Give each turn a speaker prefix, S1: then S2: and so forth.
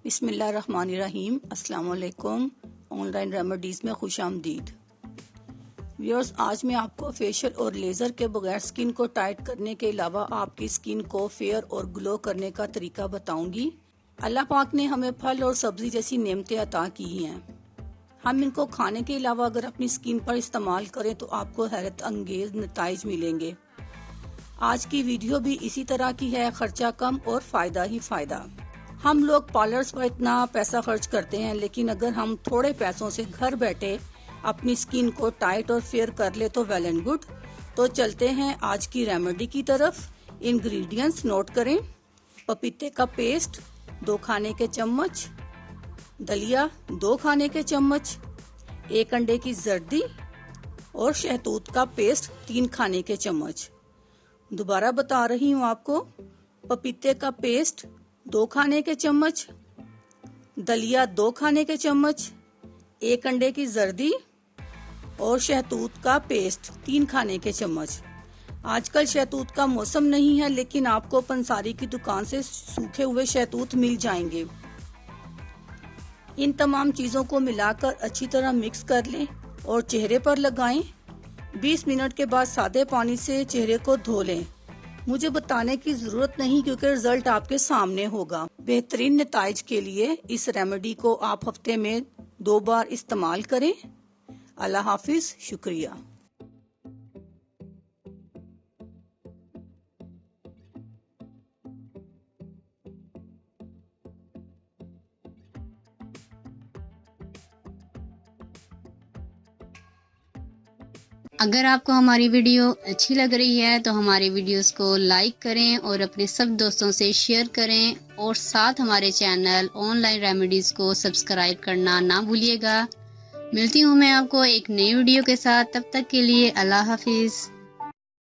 S1: बिस्मिल्लाहिर्रहमानिर्रहीम। अस्सलाम वालेकुम। ऑनलाइन रेमेडीज़ में खुश आमदीद। व्यूअर्स, आज मैं आपको फेशियल और लेज़र के बगैर स्किन को टाइट करने के अलावा आपकी स्किन को फेयर और ग्लो करने का तरीका बताऊंगी। अल्लाह पाक ने हमें फल और सब्जी जैसी नेमतें अता की हैं। हम इनको खाने के अलावा अगर अपनी स्किन पर इस्तेमाल करें तो आपको हैरत अंगेज नताइज मिलेंगे। आज की वीडियो भी इसी तरह की है, खर्चा कम और फायदा ही फायदा। हम लोग पार्लर्स पर इतना पैसा खर्च करते हैं, लेकिन अगर हम थोड़े पैसों से घर बैठे अपनी स्किन को टाइट और फेयर कर ले तो वेल एंड गुड। तो चलते हैं आज की रेमेडी की तरफ। इंग्रेडिएंट्स नोट करें। पपीते का पेस्ट 2 खाने के चम्मच, दलिया 2 खाने के चम्मच, 1 अंडे की जर्दी और शहतूत का पेस्ट 3 खाने के चम्मच। दोबारा बता रही हूँ आपको, पपीते का पेस्ट 2 खाने के चम्मच, दलिया 2 खाने के चम्मच, 1 अंडे की जर्दी और शहतूत का पेस्ट 3 खाने के चम्मच। आजकल शहतूत का मौसम नहीं है, लेकिन आपको पंसारी की दुकान से सूखे हुए शहतूत मिल जाएंगे। इन तमाम चीजों को मिलाकर अच्छी तरह मिक्स कर लें और चेहरे पर लगाएं। 20 मिनट के बाद सादे पानी से चेहरे को धो लें। मुझे बताने की जरूरत नहीं, क्योंकि रिजल्ट आपके सामने होगा। बेहतरीन नताइज के लिए इस रेमेडी को आप हफ्ते में 2 बार इस्तेमाल करें। अल्लाह हाफिज, शुक्रिया।
S2: अगर आपको हमारी वीडियो अच्छी लग रही है तो हमारी वीडियोस को लाइक करें और अपने सब दोस्तों से शेयर करें, और साथ हमारे चैनल ऑनलाइन रेमेडीज़ को सब्सक्राइब करना ना भूलिएगा। मिलती हूँ मैं आपको एक नई वीडियो के साथ। तब तक के लिए अल्लाह हाफिज़।